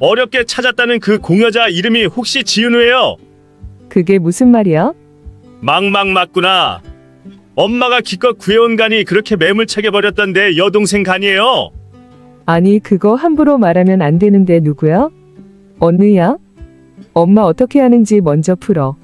어렵게 찾았다는 그 공여자 이름이 혹시 지은우예요? 그게 무슨 말이야? 막막 맞구나. 엄마가 기껏 구해온 간이 그렇게 매몰차게 버렸던데 여동생 간이에요? 아니, 그거 함부로 말하면 안 되는데 누구야? 언니야? 엄마 어떻게 하는지 먼저 풀어.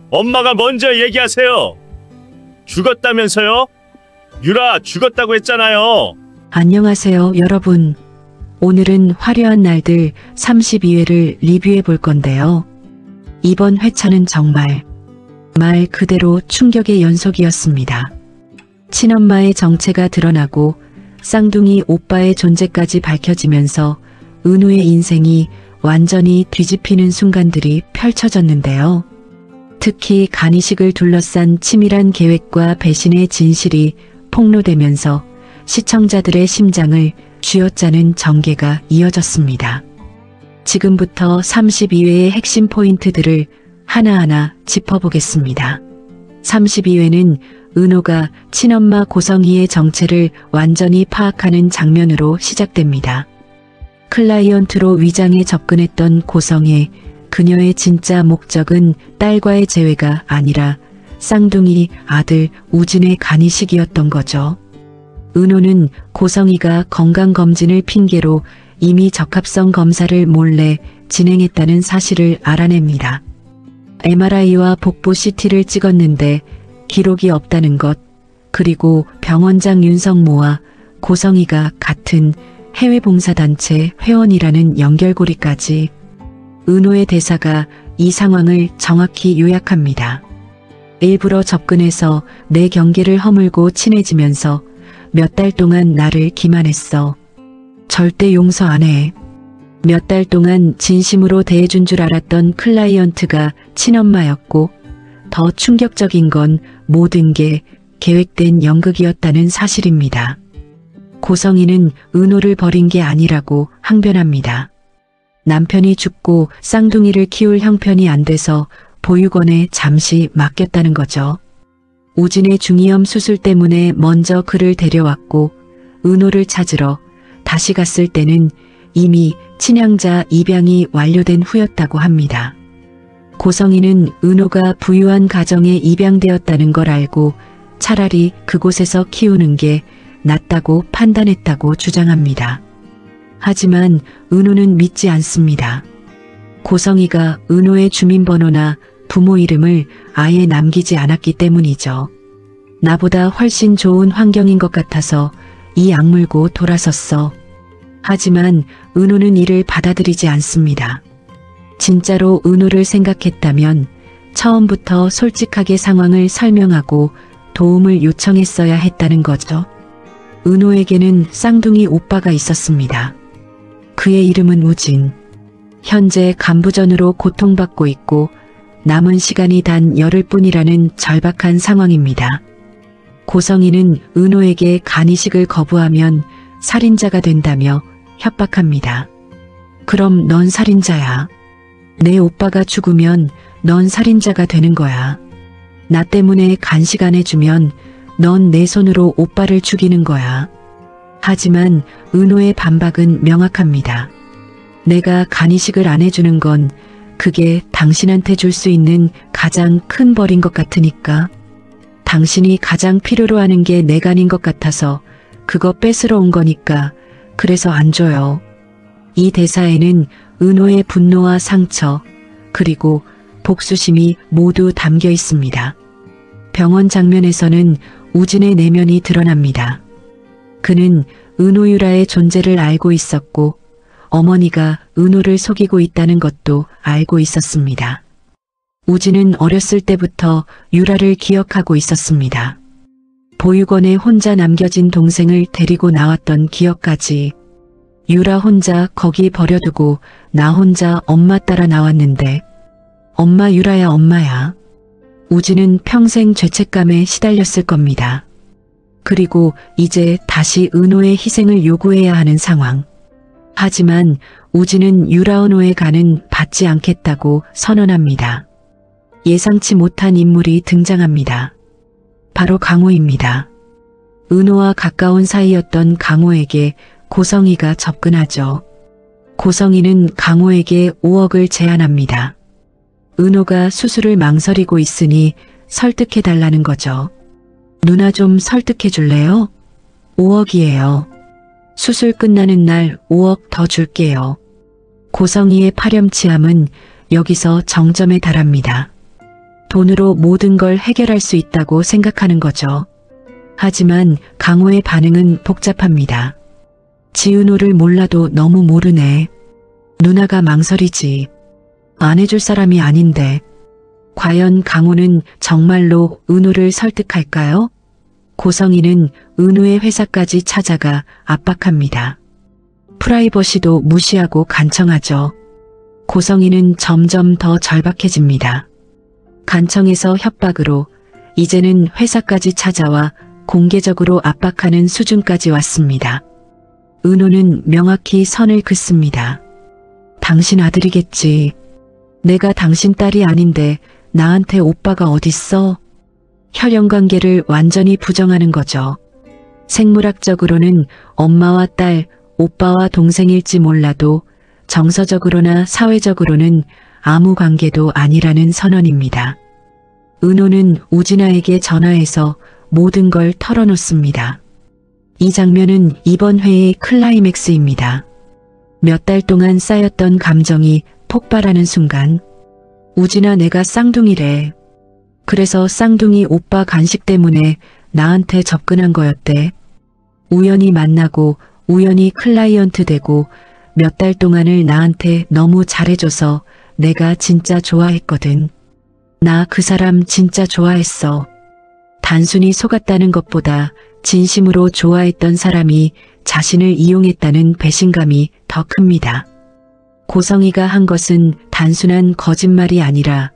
엄마가 먼저 얘기하세요. 죽었다면서요? 유라 죽었다고 했잖아요. 안녕하세요, 여러분. 오늘은 화려한 날들 32회를 리뷰해 볼 건데요. 이번 회차는 정말 말 그대로 충격의 연속이었습니다. 친엄마의 정체가 드러나고 쌍둥이 오빠의 존재까지 밝혀지면서 은우의 인생이 완전히 뒤집히는 순간들이 펼쳐졌는데요. 특히 간이식을 둘러싼 치밀한 계획과 배신의 진실이 폭로되면서 시청자들의 심장을 쥐어짜는 전개가 이어졌습니다. 지금부터 32회의 핵심 포인트들을 하나하나 짚어보겠습니다. 32회는 은호가 친엄마 고성희의 정체를 완전히 파악하는 장면으로 시작됩니다. 클라이언트로 위장해 접근했던 고성희, 그녀의 진짜 목적은 딸과의 재회가 아니라 쌍둥이 아들 우진의 간이식이었던 거죠. 은호는 고성희가 건강검진을 핑계로 이미 적합성 검사를 몰래 진행했다는 사실을 알아냅니다. MRI와 복부 CT를 찍었는데 기록이 없다는 것, 그리고 병원장 윤성모와 고성희가 같은 해외봉사단체 회원이라는 연결고리까지. 은호의 대사가 이 상황을 정확히 요약합니다. 일부러 접근해서 내 경계를 허물고 친해지면서 몇 달 동안 나를 기만했어. 절대 용서 안 해. 몇 달 동안 진심으로 대해준 줄 알았던 클라이언트가 친엄마였고, 더 충격적인 건 모든 게 계획된 연극이었다는 사실입니다. 고성희는 은호를 버린 게 아니라고 항변합니다. 남편이 죽고 쌍둥이를 키울 형편이 안 돼서 보육원에 잠시 맡겼다는 거죠. 우진의 중이염 수술 때문에 먼저 그를 데려왔고 은호를 찾으러 다시 갔을 때는 이미 친양자 입양이 완료된 후였다고 합니다. 고성희는 은호가 부유한 가정에 입양되었다는 걸 알고 차라리 그곳에서 키우는 게 낫다고 판단했다고 주장합니다. 하지만 은호는 믿지 않습니다. 고성희가 은호의 주민번호나 부모 이름을 아예 남기지 않았기 때문이죠. 나보다 훨씬 좋은 환경인 것 같아서 이 악물고 돌아섰어. 하지만 은호는 이를 받아들이지 않습니다. 진짜로 은호를 생각했다면 처음부터 솔직하게 상황을 설명하고 도움을 요청했어야 했다는 거죠. 은호에게는 쌍둥이 오빠가 있었습니다. 그의 이름은 우진. 현재 간부전으로 고통받고 있고 남은 시간이 단 열흘뿐이라는 절박한 상황입니다. 고성희는 은호에게 간이식을 거부하면 살인자가 된다며 협박합니다. 그럼 넌 살인자야. 내 오빠가 죽으면 넌 살인자가 되는 거야. 나 때문에 간식 안 해주면 넌 내 손으로 오빠를 죽이는 거야. 하지만 은호의 반박은 명확합니다. 내가 간이식을 안 해주는 건 그게 당신한테 줄 수 있는 가장 큰 벌인 것 같으니까. 당신이 가장 필요로 하는 게 내 간인 것 같아서 그거 뺏으러 온 거니까 그래서 안 줘요. 이 대사에는 은호의 분노와 상처 그리고 복수심이 모두 담겨 있습니다. 병원 장면에서는 우진의 내면이 드러납니다. 그는 은호유라의 존재를 알고 있었고 어머니가 은호를 속이고 있다는 것도 알고 있었습니다. 우진은 어렸을 때부터 유라를 기억하고 있었습니다. 보육원에 혼자 남겨진 동생을 데리고 나왔던 기억까지. 유라 혼자 거기 버려두고 나 혼자 엄마 따라 나왔는데 엄마 유라야 엄마야. 우진은 평생 죄책감에 시달렸을 겁니다. 그리고 이제 다시 은호의 희생을 요구해야 하는 상황. 하지만 우진은 유라은호의 간은 받지 않겠다고 선언합니다. 예상치 못한 인물이 등장합니다. 바로 강호입니다. 은호와 가까운 사이였던 강호에게 고성희가 접근하죠. 고성이는 강호에게 5억을 제안합니다. 은호가 수술을 망설이고 있으니 설득해달라는 거죠. 누나 좀 설득해줄래요? 5억이에요. 수술 끝나는 날 5억 더 줄게요. 고성이의 파렴치함은 여기서 정점에 달합니다. 돈으로 모든 걸 해결할 수 있다고 생각하는 거죠. 하지만 강호의 반응은 복잡합니다. 지은호를 몰라도 너무 모르네. 누나가 망설이지. 안 해줄 사람이 아닌데. 과연 강호는 정말로 은호를 설득할까요? 고성이는 은호의 회사까지 찾아가 압박합니다. 프라이버시도 무시하고 간청하죠. 고성이는 점점 더 절박해집니다. 간청에서 협박으로 이제는 회사까지 찾아와 공개적으로 압박하는 수준까지 왔습니다. 은호는 명확히 선을 긋습니다. 당신 아들이겠지. 내가 당신 딸이 아닌데 나한테 오빠가 어딨어? 혈연관계를 완전히 부정하는 거죠. 생물학적으로는 엄마와 딸, 오빠와 동생일지 몰라도 정서적으로나 사회적으로는 아무 관계도 아니라는 선언입니다. 은호는 우진아에게 전화해서 모든 걸 털어놓습니다. 이 장면은 이번 회의 클라이맥스입니다. 몇 달 동안 쌓였던 감정이 폭발하는 순간 우진아 내가 쌍둥이래. 그래서 쌍둥이 오빠 간식 때문에 나한테 접근한 거였대. 우연히 만나고 우연히 클라이언트 되고 몇 달 동안을 나한테 너무 잘해줘서 내가 진짜 좋아했거든. 나 그 사람 진짜 좋아했어. 단순히 속았다는 것보다 진심으로 좋아했던 사람이 자신을 이용했다는 배신감이 더 큽니다. 고성이가 한 것은 단순한 거짓말이 아니라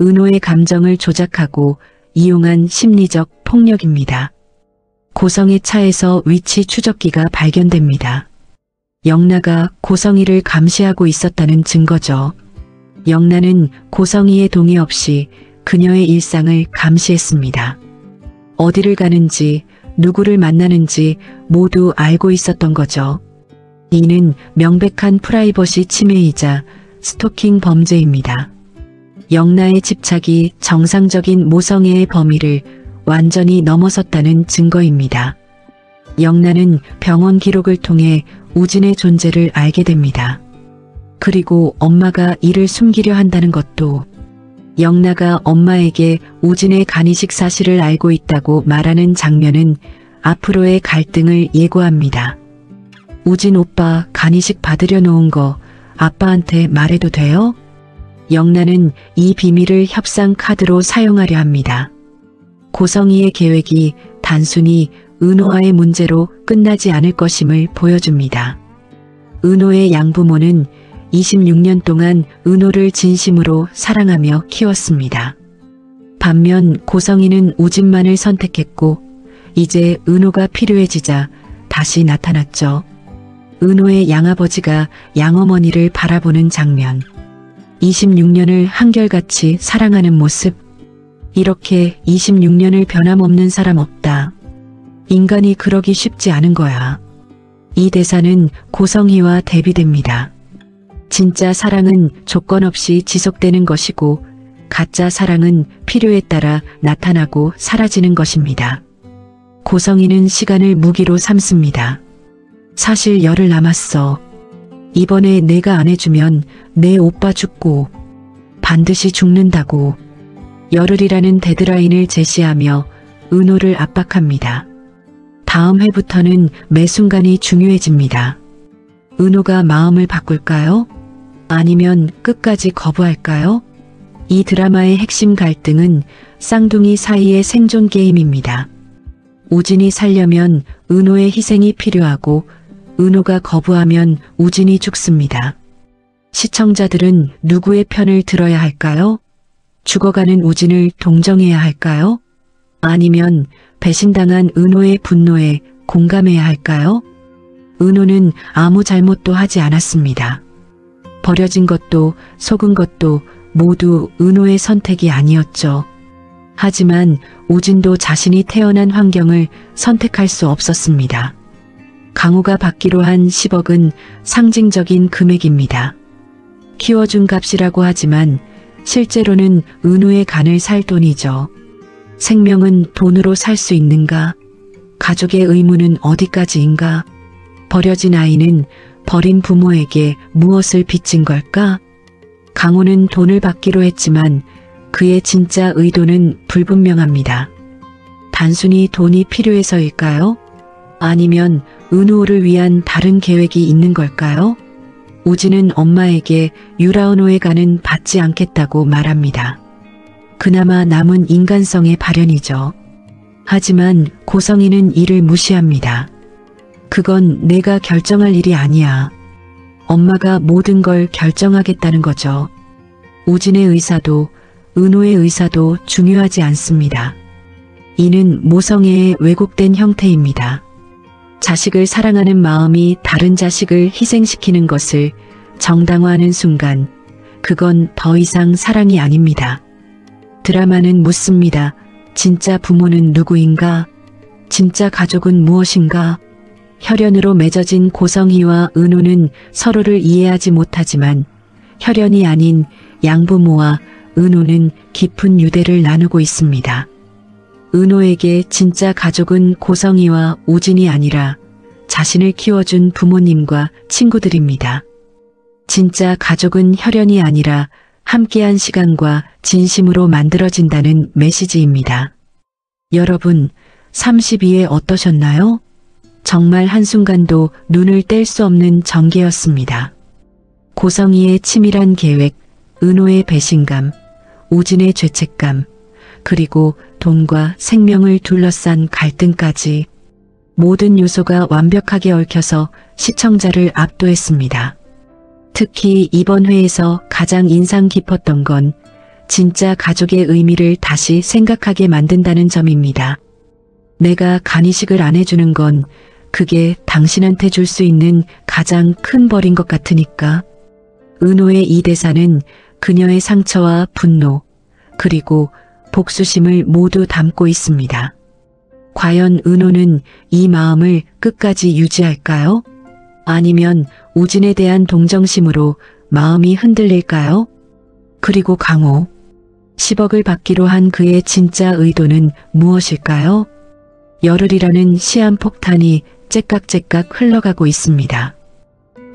은호의 감정을 조작하고 이용한 심리적 폭력입니다. 고성의 차에서 위치 추적기가 발견됩니다. 영나가 고성이를 감시하고 있었다는 증거죠. 영나는 고성이의 동의 없이 그녀의 일상을 감시했습니다. 어디를 가는지 누구를 만나는지 모두 알고 있었던 거죠. 이는 명백한 프라이버시 침해이자 스토킹 범죄입니다. 영나의 집착이 정상적인 모성애의 범위를 완전히 넘어섰다는 증거입니다. 영나는 병원 기록을 통해 우진의 존재를 알게 됩니다. 그리고 엄마가 이를 숨기려 한다는 것도 영나가 엄마에게 우진의 간이식 사실을 알고 있다고 말하는 장면은 앞으로의 갈등을 예고합니다. 우진 오빠 간이식 받으려 놓은 거 아빠한테 말해도 돼요? 영나는 이 비밀을 협상 카드로 사용하려 합니다. 고성이의 계획이 단순히 은호와의 문제로 끝나지 않을 것임을 보여줍니다. 은호의 양부모는 26년 동안 은호를 진심으로 사랑하며 키웠습니다. 반면 고성이는 우진만을 선택했고 이제 은호가 필요해지자 다시 나타났죠. 은호의 양아버지가 양어머니를 바라보는 장면. 26년을 한결같이 사랑하는 모습. 이렇게 26년을 변함없는 사람 없다. 인간이 그러기 쉽지 않은 거야. 이 대사는 고성희와 대비됩니다. 진짜 사랑은 조건 없이 지속되는 것이고 가짜 사랑은 필요에 따라 나타나고 사라지는 것입니다. 고성희는 시간을 무기로 삼습니다. 사실 열흘 남았어. 이번에 내가 안 해주면 내 오빠 죽고 반드시 죽는다고. 열흘이라는 데드라인을 제시하며 은호를 압박합니다. 다음 회부터는 매 순간이 중요해집니다. 은호가 마음을 바꿀까요? 아니면 끝까지 거부할까요? 이 드라마의 핵심 갈등은 쌍둥이 사이의 생존 게임입니다. 우진이 살려면 은호의 희생이 필요하고 은호가 거부하면 우진이 죽습니다. 시청자들은 누구의 편을 들어야 할까요? 죽어가는 우진을 동정해야 할까요? 아니면 배신당한 은호의 분노에 공감해야 할까요? 은호는 아무 잘못도 하지 않았습니다. 버려진 것도 속은 것도 모두 은호의 선택이 아니었죠. 하지만 우진도 자신이 태어난 환경을 선택할 수 없었습니다. 강호가 받기로 한 10억은 상징적인 금액입니다. 키워준 값이라고 하지만 실제로는 은우의 간을 살 돈이죠. 생명은 돈으로 살 수 있는가? 가족의 의무는 어디까지인가? 버려진 아이는 버린 부모에게 무엇을 빚진 걸까? 강호는 돈을 받기로 했지만 그의 진짜 의도는 불분명합니다. 단순히 돈이 필요해서일까요? 아니면 은우를 위한 다른 계획이 있는 걸까요? 우진은 엄마에게 유라은호의 간은 받지 않겠다고 말합니다. 그나마 남은 인간성의 발현이죠. 하지만 고성이는 이를 무시합니다. 그건 내가 결정할 일이 아니야. 엄마가 모든 걸 결정하겠다는 거죠. 우진의 의사도 은호의 의사도 중요하지 않습니다. 이는 모성애의 왜곡된 형태입니다. 자식을 사랑하는 마음이 다른 자식을 희생시키는 것을 정당화하는 순간 그건 더 이상 사랑이 아닙니다. 드라마는 묻습니다. 진짜 부모는 누구인가? 진짜 가족은 무엇인가? 혈연으로 맺어진 고성희와 은호는 서로를 이해하지 못하지만 혈연이 아닌 양부모와 은호는 깊은 유대를 나누고 있습니다. 은호에게 진짜 가족은 고성희와 우진이 아니라 자신을 키워준 부모님과 친구들입니다. 진짜 가족은 혈연이 아니라 함께한 시간과 진심으로 만들어진다는 메시지입니다. 여러분, 32회 어떠셨나요? 정말 한순간도 눈을 뗄 수 없는 전개였습니다. 고성희의 치밀한 계획, 은호의 배신감, 우진의 죄책감, 그리고 돈과 생명을 둘러싼 갈등까지 모든 요소가 완벽하게 얽혀서 시청자를 압도했습니다. 특히 이번 회에서 가장 인상 깊었던 건 진짜 가족의 의미를 다시 생각하게 만든다는 점입니다. 내가 간이식을 안 해주는 건 그게 당신한테 줄 수 있는 가장 큰 벌인 것 같으니까. 은호의 이 대사는 그녀의 상처와 분노, 그리고 복수심을 모두 담고 있습니다. 과연 은호는 이 마음을 끝까지 유지할까요? 아니면 우진에 대한 동정심으로 마음이 흔들릴까요? 그리고 강호, 10억을 받기로 한 그의 진짜 의도는 무엇일까요? 열흘이라는 시한폭탄이 째깍째깍 흘러가고 있습니다.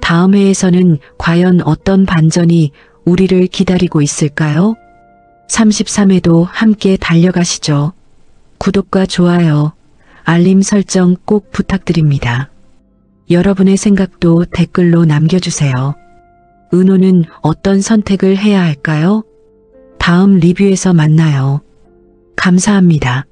다음 회에서는 과연 어떤 반전이 우리를 기다리고 있을까요? 33회도 함께 달려가시죠. 구독과 좋아요, 알림 설정 꼭 부탁드립니다. 여러분의 생각도 댓글로 남겨주세요. 은호는 어떤 선택을 해야 할까요? 다음 리뷰에서 만나요. 감사합니다.